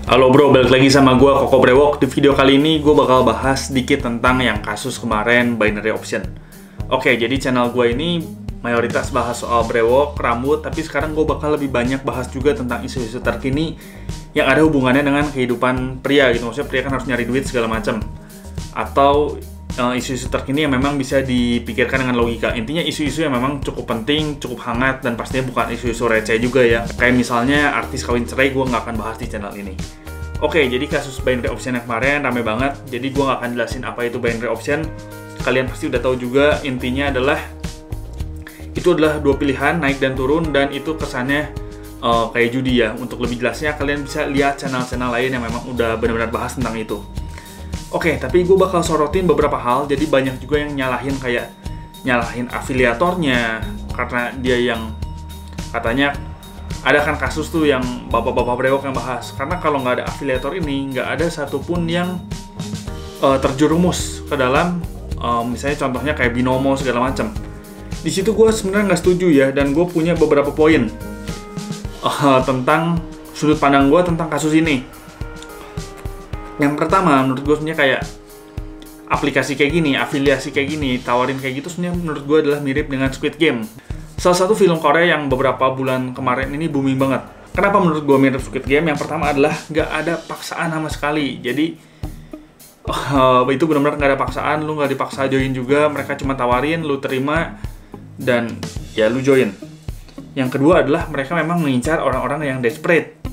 Halo bro, balik lagi sama gue Koko Brewok. Di video kali ini gue bakal bahas sedikit tentang yang kasus kemarin binary option. Oke, jadi channel gue ini mayoritas bahas soal brewok, rambut, tapi sekarang gue bakal lebih banyak bahas juga tentang isu-isu terkini yang ada hubungannya dengan kehidupan pria gitu. Maksudnya pria kan harus nyari duit segala macam. Atau isu-isu terkini yang memang bisa dipikirkan dengan logika. Intinya isu-isu yang memang cukup penting, cukup hangat, dan pastinya bukan isu-isu receh juga ya. Kayak misalnya artis kawin cerai, gue nggak akan bahas di channel ini. Oke, jadi kasus binary option yang kemarin rame banget. Jadi gue nggak akan jelasin apa itu binary option. Kalian pasti udah tahu juga, intinya adalah itu adalah dua pilihan, naik dan turun, dan itu kesannya kayak judi ya. Untuk lebih jelasnya, kalian bisa lihat channel-channel lain yang memang udah benar-benar bahas tentang itu. Oke, tapi gue bakal sorotin beberapa hal. Jadi banyak juga yang nyalahin afiliatornya karena dia yang katanya ada kan kasus tuh yang bapak-bapak brewok yang bahas. Karena kalau nggak ada afiliator ini, nggak ada satupun yang terjerumus ke dalam misalnya contohnya kayak binomo segala macam. Di situ gue sebenarnya nggak setuju ya, dan gue punya beberapa poin tentang sudut pandang gue tentang kasus ini. Yang pertama, menurut gue sebenarnya kayak aplikasi kayak gini, afiliasi kayak gini, tawarin kayak gitu sebenarnya menurut gue adalah mirip dengan Squid Game. Salah satu film Korea yang beberapa bulan kemarin ini booming banget. Kenapa menurut gue mirip Squid Game? Yang pertama adalah nggak ada paksaan sama sekali. Jadi itu benar-benar nggak ada paksaan, lu nggak dipaksa join juga, mereka cuma tawarin, lu terima, dan ya lu join. Yang kedua adalah mereka memang mengincar orang-orang yang desperate.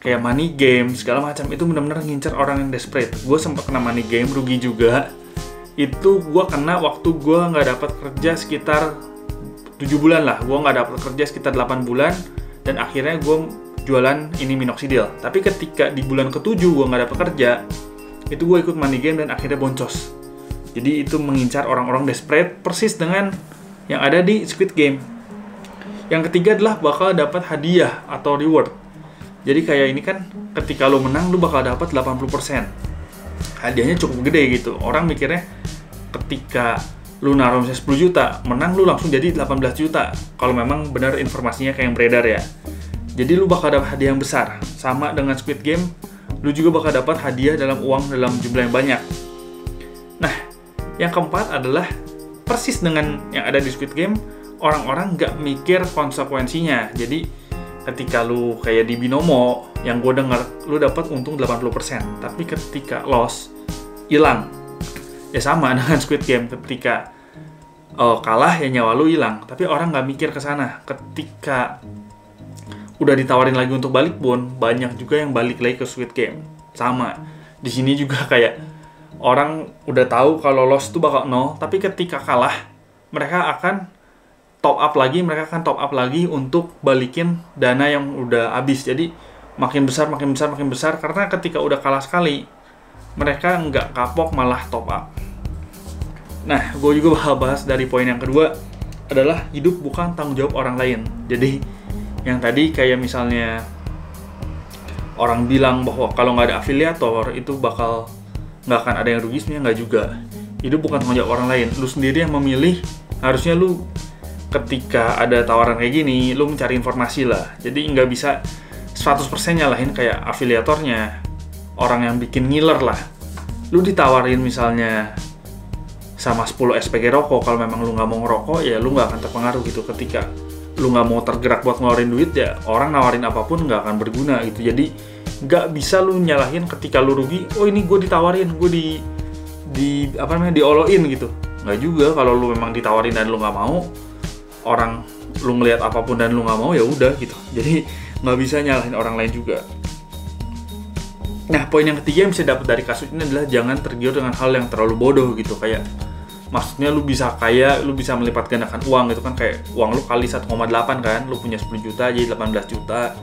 Kayak money game, segala macam, itu benar-benar ngincar orang yang desperate. Gue sempat kena money game, rugi juga. Itu gue kena waktu gue nggak dapat kerja sekitar 7 bulan lah. Gue nggak dapat kerja sekitar 8 bulan, dan akhirnya gue jualan ini minoxidil. Tapi ketika di bulan ke-7 gue nggak dapat kerja, itu gue ikut money game dan akhirnya boncos. Jadi itu mengincar orang-orang desperate, persis dengan yang ada di Squid Game. Yang ketiga adalah bakal dapat hadiah atau reward. Jadi kayak ini kan ketika lo menang lo bakal dapat 80%. Hadiahnya cukup gede gitu. Orang mikirnya ketika lo naruh misalnya 10 juta, menang lo langsung jadi 18 juta. Kalau memang benar informasinya kayak yang beredar ya. Jadi lo bakal dapat hadiah yang besar. Sama dengan Squid Game, lo juga bakal dapat hadiah dalam uang dalam jumlah yang banyak. Nah, yang keempat adalah persis dengan yang ada di Squid Game, orang-orang nggak mikir konsekuensinya. Jadi ketika lu kayak di binomo, yang gue dengar lu dapat untung 80%, tapi ketika loss hilang. Ya sama dengan Squid Game, ketika kalah ya nyawa lu hilang, tapi orang nggak mikir ke sana. Ketika udah ditawarin lagi untuk balik pun, banyak juga yang balik lagi ke Squid Game. Sama di sini juga kayak orang udah tahu kalau loss tuh bakal nol, tapi ketika kalah mereka akan top up lagi untuk balikin dana yang udah habis. Jadi makin besar, karena ketika udah kalah sekali mereka nggak kapok, malah top up. Nah, gue juga bakal bahas dari poin yang kedua adalah hidup bukan tanggung jawab orang lain. Jadi yang tadi kayak misalnya orang bilang bahwa kalau nggak ada afiliator itu bakal nggak akan ada yang rugi, sebenarnya nggak juga. Hidup bukan tanggung jawab orang lain, lu sendiri yang memilih. Harusnya lu ketika ada tawaran kayak gini, lu mencari informasi lah. Jadi nggak bisa 100% nyalahin kayak afiliatornya, orang yang bikin ngiler lah. Lu ditawarin misalnya sama 10 SPG rokok, kalau memang lu nggak mau ngerokok, ya lu nggak akan terpengaruh gitu. Ketika lu nggak mau tergerak buat ngeluarin duit, ya orang nawarin apapun nggak akan berguna gitu. Jadi nggak bisa lu nyalahin ketika lu rugi, oh ini gue ditawarin, gue dioloin gitu. Nggak juga, kalau lu memang ditawarin dan lu nggak mau, orang lu ngelihat apapun dan lu nggak mau, ya udah gitu. Jadi nggak bisa nyalahin orang lain juga. Nah, poin yang ketiga yang bisa dapat dari kasus ini adalah jangan tergiur dengan hal yang terlalu bodoh gitu. Kayak maksudnya lu bisa kaya, lu bisa melipat gandakan uang gitu kan, kayak uang lu kali 1,8 kan, lu punya 10 juta jadi 18 juta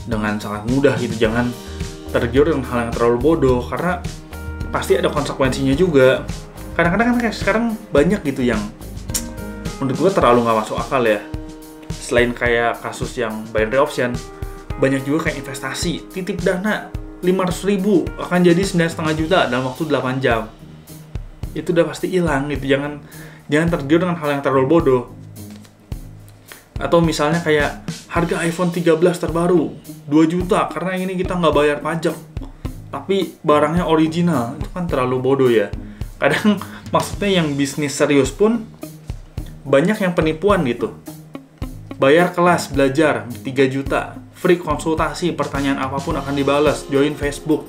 dengan sangat mudah gitu. Jangan tergiur dengan hal yang terlalu bodoh, karena pasti ada konsekuensinya juga. Kadang-kadang kan kayak sekarang banyak gitu yang menurut gue terlalu nggak masuk akal ya. Selain kayak kasus yang binary option, banyak juga kayak investasi, titip dana 500.000 akan jadi 9,5 juta dalam waktu 8 jam. Itu udah pasti hilang gitu. Jangan tergiur dengan hal yang terlalu bodoh. Atau misalnya kayak harga iPhone 13 terbaru 2 juta karena ini kita nggak bayar pajak, tapi barangnya original. Itu kan terlalu bodoh ya. Kadang maksudnya yang bisnis serius pun banyak yang penipuan gitu. Bayar kelas belajar 3 juta, free konsultasi, pertanyaan apapun akan dibalas, join Facebook.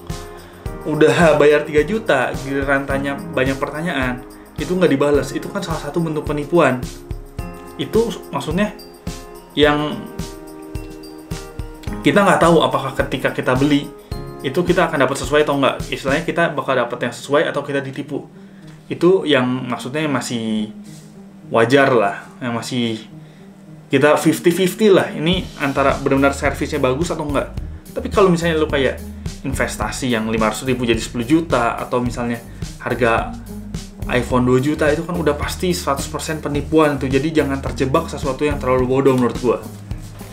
Udah bayar 3 juta, giliran tanya banyak pertanyaan, itu nggak dibalas. Itu kan salah satu bentuk penipuan. Itu maksudnya yang kita nggak tahu apakah ketika kita beli itu kita akan dapat sesuai atau nggak. Istilahnya kita bakal dapat yang sesuai atau kita ditipu. Itu yang maksudnya masih wajar lah, yang masih kita 50-50 lah. Ini antara benar-benar servisnya bagus atau enggak. Tapi kalau misalnya lu kayak investasi yang 500.000 jadi 10 juta, atau misalnya harga iPhone 2 juta, itu kan udah pasti 100% penipuan tuh. Jadi jangan terjebak sesuatu yang terlalu bodoh menurut gua.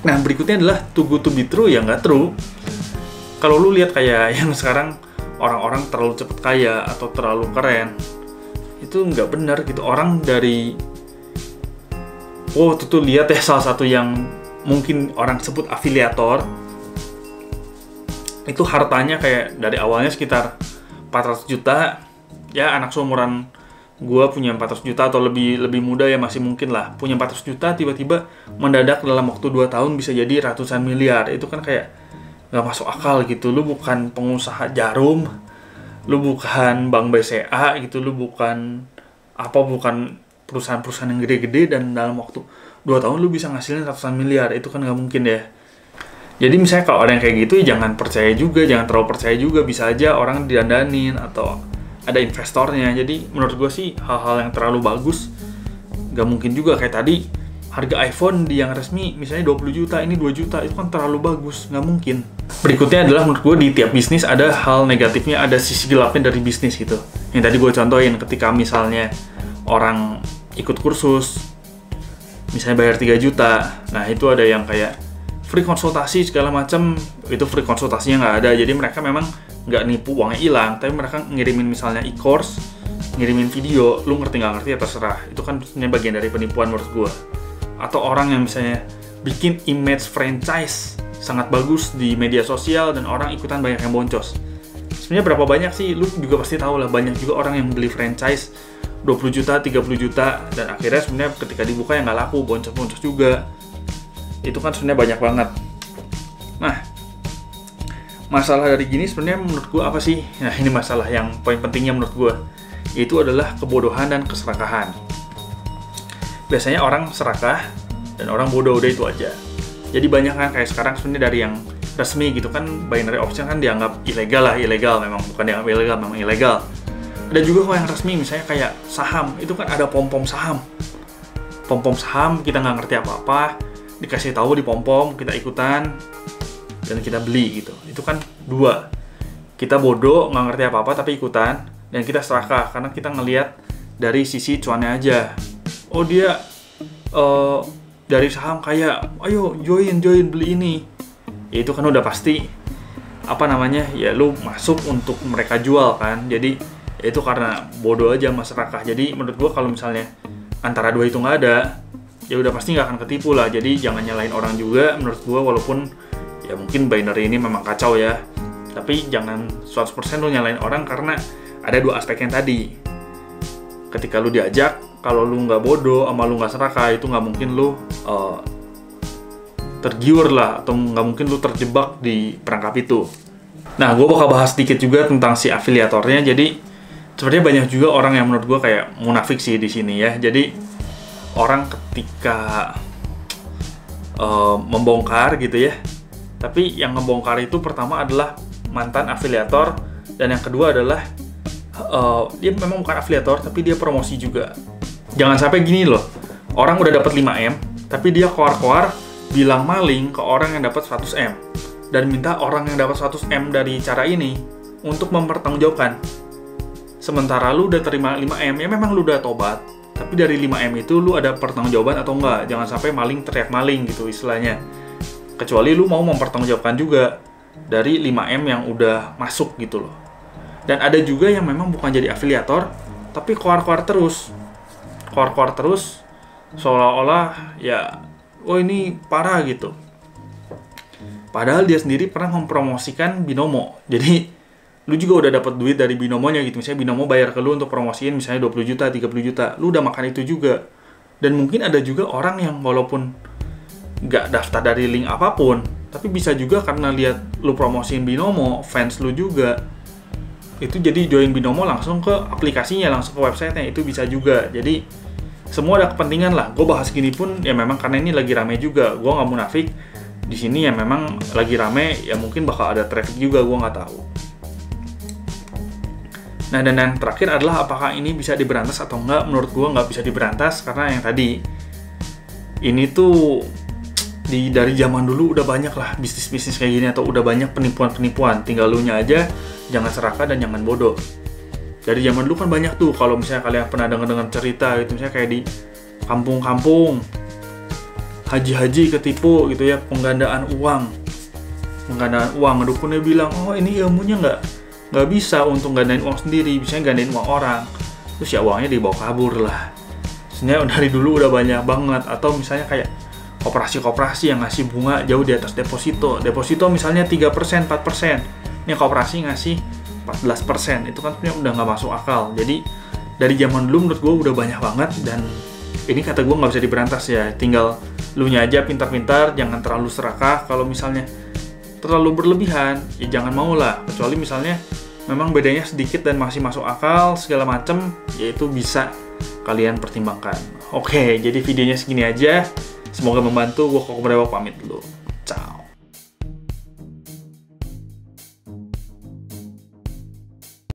Nah, berikutnya adalah too good to be true, ya nggak true. Kalau lu lihat kayak yang sekarang orang-orang terlalu cepet kaya atau terlalu keren, itu nggak benar gitu. Orang dari tuh lihat ya, salah satu yang mungkin orang sebut afiliator, itu hartanya kayak dari awalnya sekitar 400 juta. Ya, anak seumuran gue punya 400 juta atau lebih muda ya masih mungkin lah. Punya 400 juta, tiba-tiba mendadak dalam waktu 2 tahun bisa jadi ratusan miliar. Itu kan kayak gak masuk akal gitu. Lu bukan pengusaha jarum, lu bukan bank BCA gitu, lu bukan perusahaan-perusahaan yang gede-gede, dan dalam waktu 2 tahun lu bisa ngasilin ratusan miliar. Itu kan gak mungkin ya. Jadi misalnya kalau ada yang kayak gitu, ya jangan percaya juga, jangan terlalu percaya juga. Bisa aja orang didandanin atau ada investornya. Jadi menurut gue sih hal-hal yang terlalu bagus gak mungkin juga. Kayak tadi harga iPhone di yang resmi misalnya 20 juta, ini 2 juta, itu kan terlalu bagus, gak mungkin. Berikutnya adalah menurut gue di tiap bisnis ada hal negatifnya, ada sisi gelapnya dari bisnis gitu. Yang tadi gue contohin, ketika misalnya orang ikut kursus misalnya bayar 3 juta, nah itu ada yang kayak free konsultasi segala macam, itu free konsultasinya nggak ada. Jadi mereka memang nggak nipu, uangnya hilang, tapi mereka ngirimin misalnya e-course, ngirimin video, lu ngerti nggak ngerti ya terserah. Itu kan sebenarnya bagian dari penipuan menurut gua. Atau orang yang misalnya bikin image franchise sangat bagus di media sosial dan orang ikutan banyak yang boncos. Sebenarnya berapa banyak sih, lu juga pasti tahu lah, banyak juga orang yang beli franchise 20 juta, 30 juta, dan akhirnya sebenarnya ketika dibuka ya nggak laku, boncos-boncos juga. Itu kan sebenarnya banyak banget. Nah, masalah dari gini sebenarnya menurut gue apa sih? Nah, ini masalah yang poin pentingnya menurut gue, yaitu adalah kebodohan dan keserakahan. Biasanya orang serakah dan orang bodoh, udah itu aja. Jadi banyak kan kayak sekarang sebenarnya dari yang resmi gitu kan, binary option kan dianggap ilegal memang, bukan dianggap ilegal, memang ilegal. Ada juga kok yang resmi, misalnya kayak saham, itu kan ada pom-pom saham. Pom-pom saham kita nggak ngerti apa-apa, dikasih tahu di pom-pom, kita ikutan dan kita beli gitu. Itu kan dua, kita bodoh nggak ngerti apa-apa tapi ikutan, dan kita serakah karena kita ngelihat dari sisi cuannya aja. Oh dia dari saham kayak, ayo join beli ini. Ya itu kan udah pasti ya lu masuk untuk mereka jual kan. Jadi ya itu karena bodoh aja mas serakah. Jadi menurut gua kalau misalnya antara dua itu nggak ada, ya udah pasti nggak akan ketipu lah. Jadi jangan nyalain orang juga menurut gua, walaupun ya mungkin binary ini memang kacau ya, tapi jangan 100% lu nyalain orang karena ada dua aspek yang tadi. Ketika lu diajak, kalau lu nggak bodoh sama lu nggak serakah, itu nggak mungkin lu tergiur lah, atau nggak mungkin lu terjebak di perangkap itu. Nah, gue bakal bahas sedikit juga tentang si afiliatornya. Jadi sebenarnya banyak juga orang yang menurut gue kayak munafik sih di sini ya. Jadi orang ketika membongkar gitu ya, tapi yang ngebongkar itu pertama adalah mantan afiliator, dan yang kedua adalah dia memang bukan afiliator tapi dia promosi juga. Jangan sampai gini loh, orang udah dapat 5M tapi dia koar-koar bilang maling ke orang yang dapat 100M dan minta orang yang dapat 100M dari cara ini untuk mempertanggungjawabkan. Sementara lu udah terima 5M, ya memang lu udah tobat, tapi dari 5M itu lu ada pertanggungjawaban atau enggak. Jangan sampai maling teriak maling gitu istilahnya. Kecuali lu mau mempertanggungjawabkan juga dari 5M yang udah masuk gitu loh. Dan ada juga yang memang bukan jadi afiliator, tapi koar-koar terus. Koar-koar terus, seolah-olah ya, oh ini parah gitu. Padahal dia sendiri pernah mempromosikan Binomo. Jadi, lu juga udah dapat duit dari Binomonya gitu. Misalnya Binomo bayar ke lu untuk promosiin misalnya 20 juta, 30 juta. Lu udah makan itu juga. Dan mungkin ada juga orang yang walaupun nggak daftar dari link apapun, tapi bisa juga karena lihat lu promosiin Binomo, fans lu juga, itu jadi join Binomo langsung ke aplikasinya, langsung ke websitenya, itu bisa juga. Jadi, semua ada kepentingan lah. Gue bahas gini pun ya memang karena ini lagi rame juga. Gue nggak munafik. Di sini ya memang lagi rame, ya mungkin bakal ada traffic juga, gue nggak tahu. Nah, dan yang terakhir adalah apakah ini bisa diberantas atau enggak? Menurut gue nggak bisa diberantas, karena yang tadi, ini tuh dari zaman dulu udah banyak lah bisnis-bisnis kayak gini, atau udah banyak penipuan-penipuan. Tinggal lu nya aja, jangan serakah dan jangan bodoh. Dari zaman dulu kan banyak tuh, kalau misalnya kalian pernah dengar cerita gitu, misalnya kayak di kampung-kampung, haji-haji ketipu gitu ya, penggandaan uang, dukunnya bilang, oh ini ilmunya nggak bisa untuk gandain uang sendiri, biasanya gandain uang orang, terus ya uangnya dibawa kabur lah. Sebenarnya dari dulu udah banyak banget. Atau misalnya kayak koperasi-koperasi yang ngasih bunga jauh di atas deposito misalnya 3%, 4%, ini koperasi ngasih 14%, itu kan sebenarnya udah nggak masuk akal. Jadi dari zaman dulu menurut gue udah banyak banget, dan ini kata gue nggak bisa diberantas ya. Tinggal lu nya aja pintar-pintar, jangan terlalu serakah. Kalau misalnya terlalu berlebihan, ya jangan mau lah. Kecuali misalnya memang bedanya sedikit dan masih masuk akal segala macem, ya itu bisa kalian pertimbangkan. Oke, jadi videonya segini aja. Semoga membantu. Gue Koko Brewok pamit dulu.